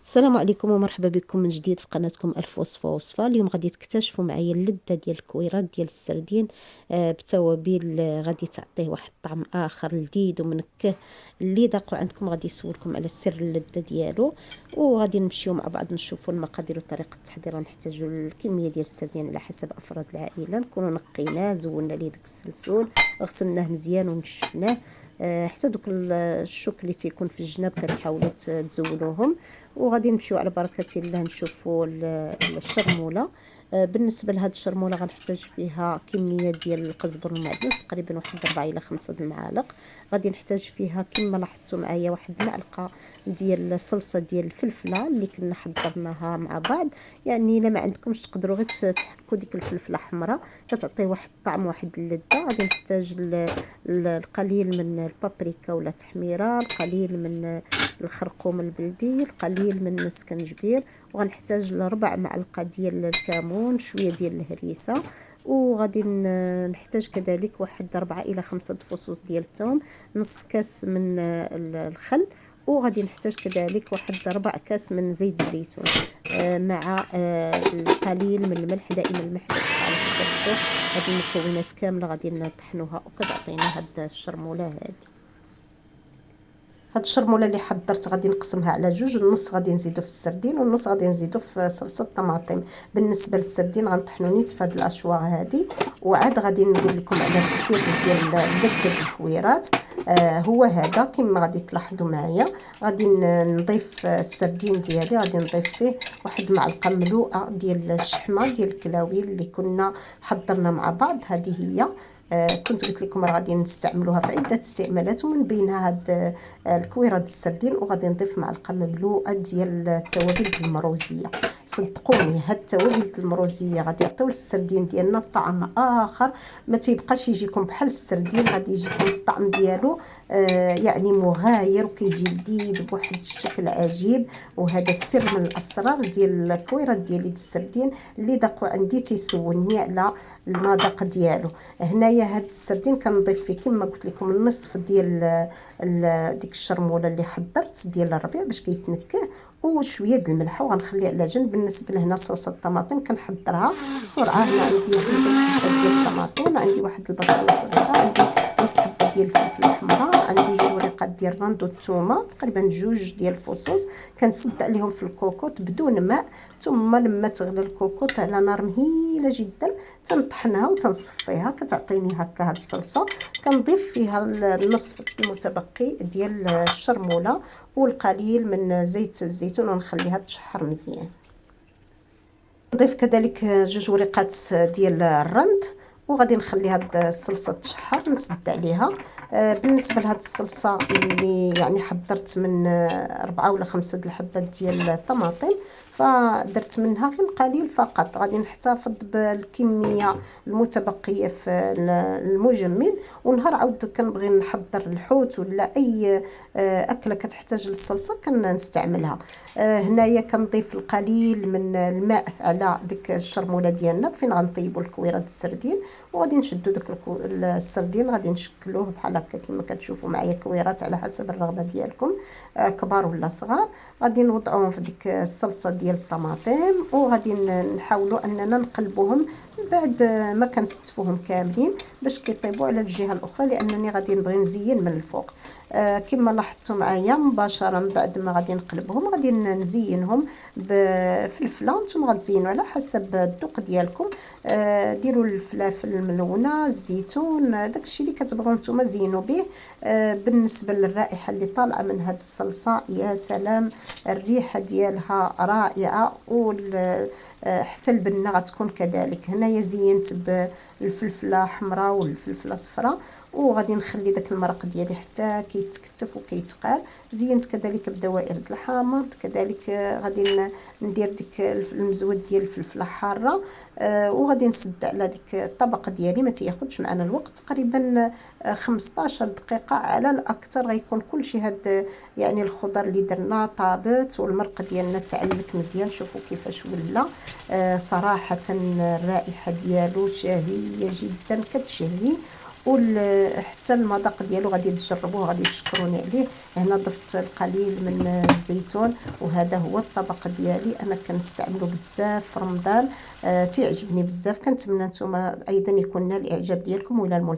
السلام عليكم ومرحبا بكم من جديد في قناتكم الف وصفه وصفه. اليوم غادي تكتشفوا معايا اللذه ديال الكويرات ديال السردين بتوابل. غادي تعطيه واحد الطعم اخر لذيذ ومنكه. اللي ذاقوا عندكم غادي يسولكم على سر اللذه ديالو، وغادي نمشيو مع بعض نشوفوا المقادير وطريقه التحضير. غنحتاجوا الكميه ديال السردين على حسب افراد العائله، نكونوا نقيناه، زولنا ليه داك السلسول، غسلناه مزيان ونشفناه حتى دوك الشوك اللي تيكون في الجناب كتحاولوا تزولوهم. وغادي نمشيو على بركه الله نشوفوا الشرموله. بالنسبه لهاد الشرموله غنحتاج فيها كميه ديال القزبر والمعدنوس، تقريبا واحد 4 الى 5 المعالق. غادي نحتاج فيها كما لاحظتوا معايا واحد المعلقه ديال الصلصه ديال الفلفله اللي كنا حضرناها مع بعض. يعني الا ما عندكمش تقدروا غير تحكوا ديك الفلفله حمراء، كتعطي واحد الطعم واحد اللذه. غادي نحتاج القليل من البابريكا ولا تحميره، القليل من الخرقوم البلدي، القليل من السكنجبير، وغنحتاج لربع معلقه ديال الكمون، شويه ديال الهريسه، وغادي نحتاج كذلك واحد 4 الى 5 فصوص ديال الثوم، نص كاس من الخل، وغادي نحتاج كذلك واحد 4 كاس من زيت الزيتون مع القليل من الملح. دائما الملح على حسب الذوق. هذه المكونات كامله غادي نطحنوها وكتعطينا هاد الشرموله هادي. هاد الشرموله اللي حضرت غادي نقسمها على جوج، النص غادي نزيدو في السردين والنص غادي نزيدو في صلصه الطماطم. بالنسبه للسردين غنطحنو نيت في هاد الاشواء هادي، وعاد غادي نقول لكم على السر ديال لذة الكويرات. هو هذا كما غادي تلاحظوا معايا. غادي نضيف السردين ديالي، غادي نضيف فيه واحد معلقه ملوءه ديال الشحمه ديال الكلاوي اللي كنا حضرنا مع بعض. هذه هي كنت قلت لكم راه غادي نستعملوها في عده استعمالات، ومن بينها هاد الكويره ديال السردين. وغادي نضيف معلقه مملوءه ديال التوابل المروزيه. صدقوني هاد التوابل المروزيه غادي يعطيو للسردين ديالنا طعم اخر، ما تيبقاش يجيكم بحال السردين، غادي يجيكم الطعم ديالو يعني مغاير وكيجي لذيذ بواحد الشكل عجيب. وهذا السر من الاسرار ديال الكويره ديالي السردين. اللي ذاقوا عندي تيسولني على المذاق ديالو. هنايا هاد السردين كنضيف فيه كما قلت لكم النصف ديال ديك الشرموله اللي حضرت ديال الربيع باش كيتنكه، وشويه د الملح، وغنخليه على جنب. بالنسبه لهنا صلصه الطماطم كنحضرها بسرعه. هنا عندي واحد ديال الطماطم، عندي واحد البصله صغيره، عندي نص حبه ديال الفلفل الحمراء، عندي جوج وريقات ديال الرند والثومه، تقريبا جوج ديال الفصوص كنسد عليهم في الكوكوط بدون ماء. ثم لما تغلى الكوكوط على نار مهيله جدا تنطحنها وتنصفيها، كتعطيني هكا هاد الصلصه. كنضيف فيها النصف المتبقي ديال الشرموله والقليل من زيت الزيتون، ونخليها تشحر مزيان. نضيف كذلك جوج وريقات ديال الرند، وغادي نخلي هاد الصلصه تشحر نسد عليها. بالنسبه لهاد الصلصه اللي يعني حضرت من 4 ولا 5 الحبات ديال الطماطم، فدرت منها غير القليل فقط. غادي نحتفظ بالكميه المتبقيه في المجمد، ونهار عاود كنبغي نحضر الحوت ولا اي اكله كتحتاج للصلصه كنستعملها. هنايا كنضيف القليل من الماء على ديك الشرموله ديالنا فين غنطيبوا الكويره ديال السردين. وغادي نشدوا داك السردين غادي نشكلوه بحال هكا كما كتشوفوا معايا، كويرات على حسب الرغبه ديالكم كبار ولا صغار. غادي نوضعوهم في ديك الصلصه ديال الطماطم، وغادي نحاولوا اننا نقلبوهم بعد ما كنستفوهم كاملين باش كيطيبوا على الجهه الاخرى، لانني غادي نبغي نزين من الفوق. كما لاحظتوا معايا مباشره بعد ما غادي نقلبهم غادي نزينهم بفلفله. نتوما غتزينوا على حسب الذوق ديالكم. ديروا الفلافل الملونه، الزيتون، داكشي اللي كتبغوا نتوما زينوا به. بالنسبه للرائحه اللي طالعه من هذه الصلصه يا سلام، الريحه ديالها رائعه، حتى البنه غتكون كذلك. هنايا زينت بالفلفله حمراء والفلفله صفراء، وغادي نخلي داك المرق ديالي حتى كيتكتف وكيتقال. زينت كذلك بدوائر الحامض، كذلك غادي ندير ديك المزود ديال الفلفله حاره. وغادي نسد على ديك الطبق ديالي. ما تياخذش معنا الوقت، تقريبا 15 دقيقه على الاكثر غيكون كلشي هاد يعني الخضر اللي درنا طابت والمرق ديالنا تعلك مزيان. شوفوا كيفاش ولا. صراحه الرائحه ديالو شهيه جدا كتشهي. حتى المذاق ديالو غادي تجربوه غادي تشكروني عليه. هنا ضفت القليل من الزيتون، وهذا هو الطبق ديالي. انا كنستعملو بزاف في رمضان، تيعجبني بزاف. كنتمنى نتوما ايضا يكون نال الاعجاب ديالكم. والى الملتقى.